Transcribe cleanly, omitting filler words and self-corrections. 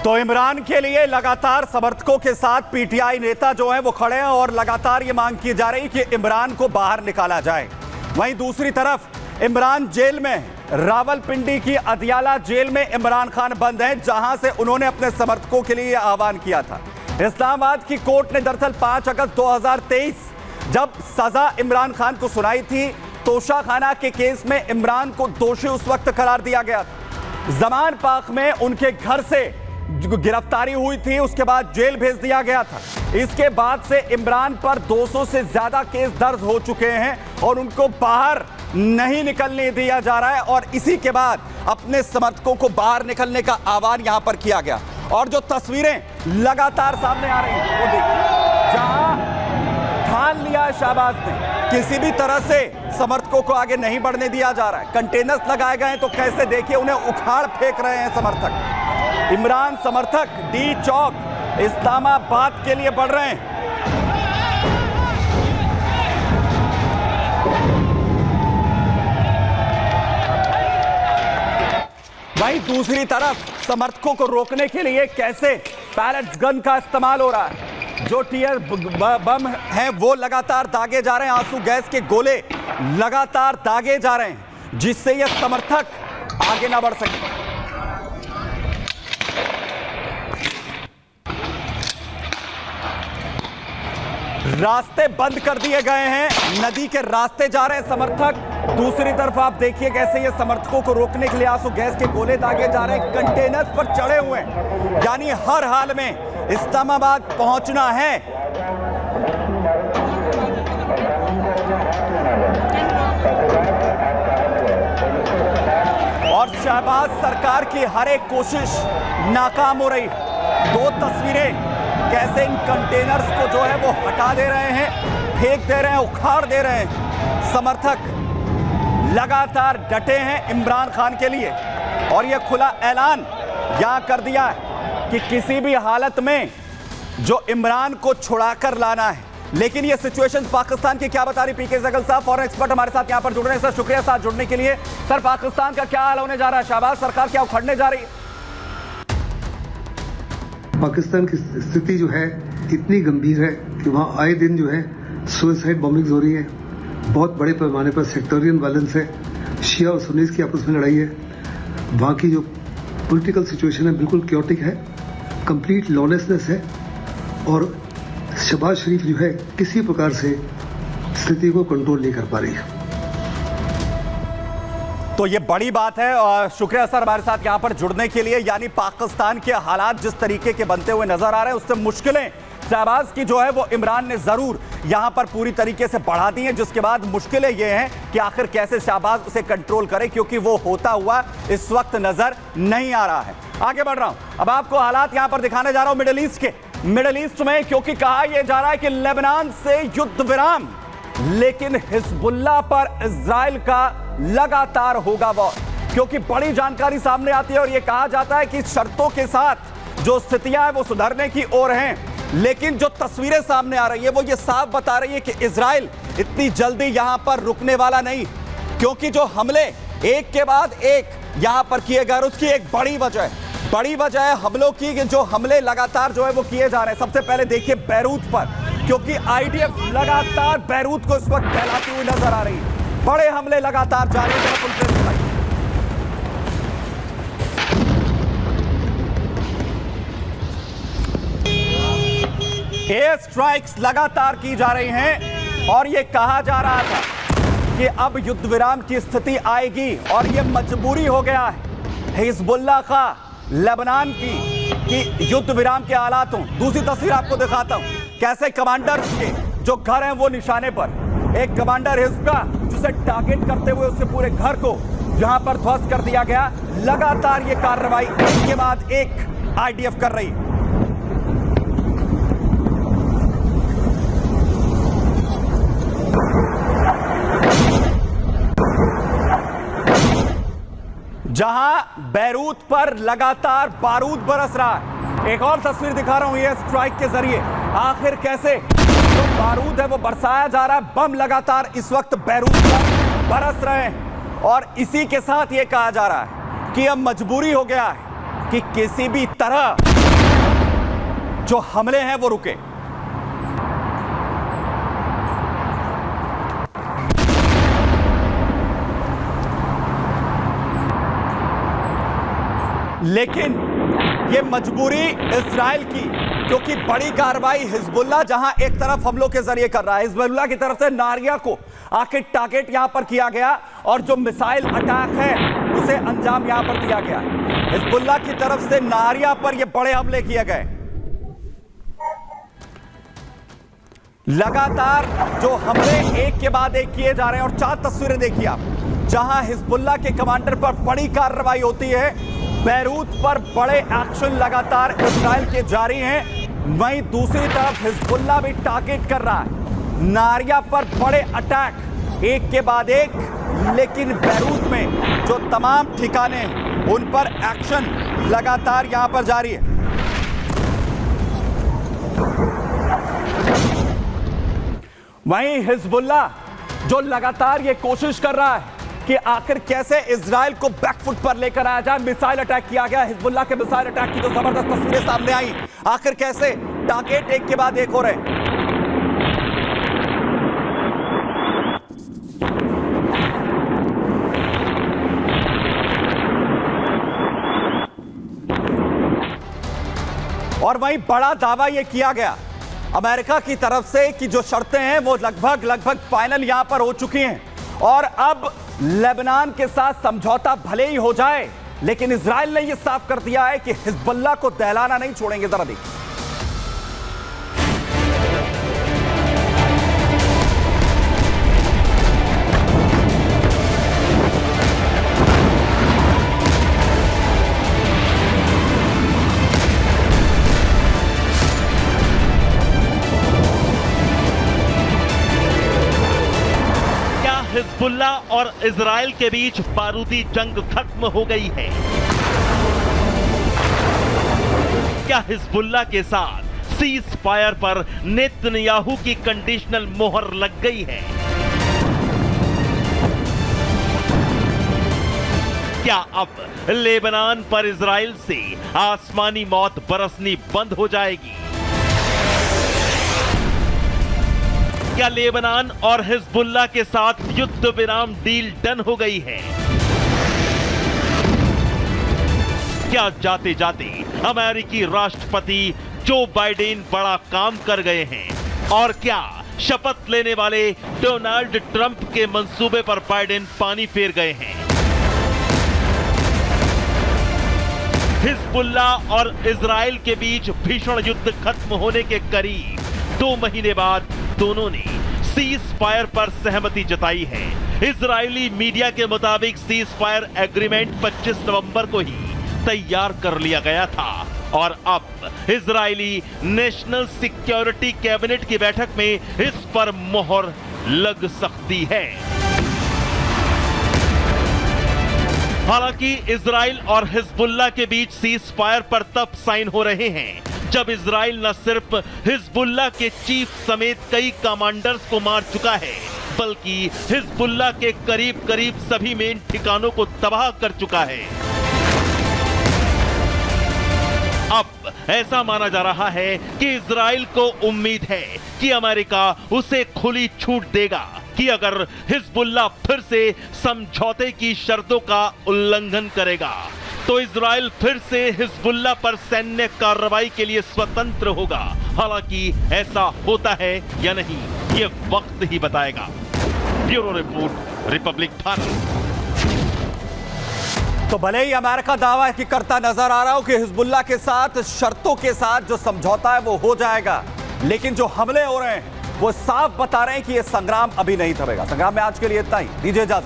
तो इमरान के लिए लगातार समर्थकों के साथ पीटीआई नेता जो हैं वो खड़े हैं और लगातार ये मांग की जा रही कि इमरान को बाहर निकाला जाए। वहीं दूसरी तरफ इमरान जेल में, रावलपिंडी की अदियाला जेल में इमरान खान बंद हैं, जहां से उन्होंने अपने समर्थकों के लिए आह्वान किया था। इस्लामाबाद की कोर्ट ने दरअसल 5 अगस्त 2023 जब सजा इमरान खान को सुनाई थी, तोशाखाना के केस में इमरान को दोषी उस वक्त करार दिया गया था। जमान पाक में उनके घर से गिरफ्तारी हुई थी, उसके बाद जेल भेज दिया गया था। इसके बाद से इमरान पर 200 से ज्यादा केस दर्ज हो चुके हैं और उनको बाहर नहीं निकलने दिया जा रहा है। और इसी के बाद अपने समर्थकों को बाहर निकलने का आह्वान यहां पर किया गया। और जो तस्वीरें लगातार सामने आ रही हैं वो देखिए, जहां ठान लिया शहबाज ने किसी भी तरह से समर्थकों को आगे नहीं बढ़ने दिया जा रहा है। कंटेनर्स लगाए गए हैं तो कैसे देखिए उन्हें उखाड़ फेंक रहे हैं समर्थक। इमरान समर्थक डी चौक इस्लामाबाद के लिए बढ़ रहे हैं। वहीं दूसरी तरफ समर्थकों को रोकने के लिए कैसे पैलेट्स गन का इस्तेमाल हो रहा है। जो टीयर बम हैं वो लगातार दागे जा रहे हैं, आंसू गैस के गोले लगातार दागे जा रहे हैं, जिससे ये समर्थक आगे ना बढ़ सके। रास्ते बंद कर दिए गए हैं, नदी के रास्ते जा रहे हैं समर्थक। दूसरी तरफ आप देखिए कैसे ये समर्थकों को रोकने के लिए आंसू गैस के गोले दागे जा रहे हैं, कंटेनर्स पर चढ़े हुए हैं, यानी हर हाल में इस्लामाबाद पहुंचना है। और शहबाज सरकार की हर एक कोशिश नाकाम हो रही। दो तस्वीरें कैसे इन कंटेनर्स को जो है वो हटा दे रहे हैं, फेंक दे रहे हैं, उखाड़ दे रहे हैं। समर्थक लगातार डटे हैं इमरान खान के लिए और यह खुला ऐलान यहां कर दिया है कि किसी भी हालत में जो इमरान को छुड़ाकर लाना है। लेकिन यह सिचुएशन पाकिस्तान की क्या बता रही, पीके जगल साहब फॉरेन एक्सपर्ट हमारे साथ यहां पर जुड़ रहे हैं। सर शुक्रिया साथ जुड़ने के लिए। सर पाकिस्तान का क्या हाल होने जा रहा है, शहबाज सरकार क्या उखड़ने जा रही है? पाकिस्तान की स्थिति जो है इतनी गंभीर है कि वहाँ आए दिन जो है सुसाइड बॉम्बिंग्स हो रही है, बहुत बड़े पैमाने पर सेक्टोरियल वायलेंस है, शिया और सुन्नीस की आपस में लड़ाई है। वहाँ की जो पॉलिटिकल सिचुएशन है बिल्कुल क्योटिक है, कंप्लीट लॉलेसनेस है और शहबाज शरीफ जो है किसी प्रकार से स्थिति को कंट्रोल नहीं कर पा रही है। तो ये बड़ी बात है और शुक्रिया सर हमारे साथ यहां पर जुड़ने के लिए। यानी पाकिस्तान के हालात जिस तरीके के बनते हुए नजर आ रहे हैं, उससे मुश्किलें शहबाज की जो है वो इमरान ने जरूर यहां पर पूरी तरीके से बढ़ा दी हैं, जिसके बाद मुश्किलें ये हैं कि आखिर कैसे शहबाज उसे कंट्रोल करे, क्योंकि वो होता हुआ इस वक्त नजर नहीं आ रहा है। आगे बढ़ रहा हूं, अब आपको हालात यहां पर दिखाने जा रहा हूं मिडिल ईस्ट के। मिडिल ईस्ट में क्योंकि कहा यह जा रहा है कि लेबनान से युद्ध विराम, लेकिन हिजबुल्लाह पर इजराइल का लगातार होगा वॉर, क्योंकि बड़ी जानकारी सामने आती है और यह कहा जाता है कि शर्तों के साथ जो स्थितियां हैं वो सुधरने की ओर हैं। लेकिन जो तस्वीरें सामने आ रही है वो ये साफ बता रही है कि इजराइल इतनी जल्दी यहां पर रुकने वाला नहीं, क्योंकि जो हमले एक के बाद एक यहां पर किए गए, उसकी एक बड़ी वजह है हमलों की, जो हमले लगातार जो है वो किए जा रहे हैं। सबसे पहले देखिए बैरूत पर, क्योंकि आईडीएफ लगातार बैरूत को इस वक्त फैलाती हुई नजर आ रही है। बड़े हमले लगातार जारी हैं। एयर स्ट्राइक्स लगातार की जा रही हैं और यह कहा जा रहा था कि अब युद्ध विराम की स्थिति आएगी और यह मजबूरी हो गया है हिजबुल्लाह का लेबनान की कि युद्ध विराम के हालात हों। दूसरी तस्वीर आपको दिखाता हूं कैसे कमांडर्स के जो घर हैं वो निशाने पर, एक कमांडर हिजब का जिसे टारगेट करते हुए उससे पूरे घर को यहां पर ध्वस्त कर दिया गया। लगातार ये कार्रवाई एक के बाद एक आईडीएफ कर रही है। जहां बैरूत पर लगातार बारूद बरस रहा है। एक और तस्वीर दिखा रहा हूं ये स्ट्राइक के जरिए, आखिर कैसे जो बारूद है वो बरसाया जा रहा है। बम लगातार इस वक्त बैरूत पर बरस रहे हैं और इसी के साथ ये कहा जा रहा है कि अब मजबूरी हो गया है कि किसी भी तरह जो हमले हैं वो रुके। लेकिन ये मजबूरी इजराइल की, क्योंकि बड़ी कार्रवाई हिजबुल्लाह जहां एक तरफ हमलों के जरिए कर रहा है, हिजबुल्लाह की तरफ से नारिया को आखिर टारगेट यहां पर किया गया और जो मिसाइल अटैक है उसे अंजाम यहां पर दिया गया। हिजबुल्लाह की तरफ से नारिया पर ये बड़े हमले किए गए। लगातार जो हमले एक के बाद एक किए जा रहे हैं और 4 तस्वीरें देखिए आप, जहां हिजबुल्लाह के कमांडर पर बड़ी कार्रवाई होती है, बैरूत पर बड़े एक्शन लगातार इजराइल के जारी हैं। वहीं दूसरी तरफ हिजबुल्लाह भी टारगेट कर रहा है, नारिया पर बड़े अटैक एक के बाद एक। लेकिन बैरूत में जो तमाम ठिकाने हैं उन पर एक्शन लगातार यहां पर जारी है। वहीं हिजबुल्लाह जो लगातार ये कोशिश कर रहा है कि आखिर कैसे इजराइल को बैकफुट पर लेकर आया जाए। मिसाइल अटैक किया गया, हिजबुल्लाह के मिसाइल अटैक की जो जबरदस्त तस्वीरें सामने आई, आखिर कैसे टारगेट एक के बाद एक हो रहे। और वहीं बड़ा दावा यह किया गया अमेरिका की तरफ से कि जो शर्तें हैं वो लगभग फाइनल यहां पर हो चुकी हैं और अब लेबनान के साथ समझौता भले ही हो जाए, लेकिन इजराइल ने यह साफ कर दिया है कि हिजबुल्लाह को दहलाना नहीं छोड़ेंगे। जरा देखिए। हिजबुल्लाह और इजराइल के बीच बारूदी जंग खत्म हो गई है? क्या हिजबुल्लाह के साथ सीज फायर पर नेतन्याहू की कंडीशनल मोहर लग गई है? क्या अब लेबनान पर इजराइल से आसमानी मौत बरसनी बंद हो जाएगी? क्या लेबनान और हिजबुल्लाह के साथ युद्ध विराम डील डन हो गई है? क्या जाते जाते अमेरिकी राष्ट्रपति जो बाइडेन बड़ा काम कर गए हैं? और क्या शपथ लेने वाले डोनाल्ड ट्रंप के मंसूबे पर बाइडेन पानी फेर गए हैं? हिजबुल्लाह और इजराइल के बीच भीषण युद्ध खत्म होने के करीब 2 महीने बाद दोनों ने सीज फायर पर सहमति जताई है। इजरायली मीडिया के मुताबिक सीज फायर एग्रीमेंट 25 नवंबर को ही तैयार कर लिया गया था और अब इजरायली नेशनल सिक्योरिटी कैबिनेट की बैठक में इस पर मोहर लग सकती है। हालांकि इजराइल और हिजबुल्लाह के बीच सीज फायर पर तब साइन हो रहे हैं जब इजराइल न सिर्फ हिजबुल्लाह के चीफ समेत कई कमांडर्स को मार चुका है, बल्कि हिजबुल्लाह के करीब सभी मेन ठिकानों को तबाह कर चुका है। अब ऐसा माना जा रहा है कि इजराइल को उम्मीद है कि अमेरिका उसे खुली छूट देगा कि अगर हिजबुल्लाह फिर से समझौते की शर्तों का उल्लंघन करेगा तो इजराइल फिर से हिजबुल्लाह पर सैन्य कार्रवाई के लिए स्वतंत्र होगा। हालांकि ऐसा होता है या नहीं, ये वक्त ही बताएगा। Bureau report, Republic Bharat. तो भले ही अमेरिका दावा की करता नजर आ रहा हो कि हिजबुल्लाह के साथ शर्तों के साथ जो समझौता है वो हो जाएगा, लेकिन जो हमले हो रहे हैं वो साफ बता रहे हैं कि ये संग्राम अभी नहीं थमेगा। संग्राम में आज के लिए इतना ही, दीजिए इजाजत।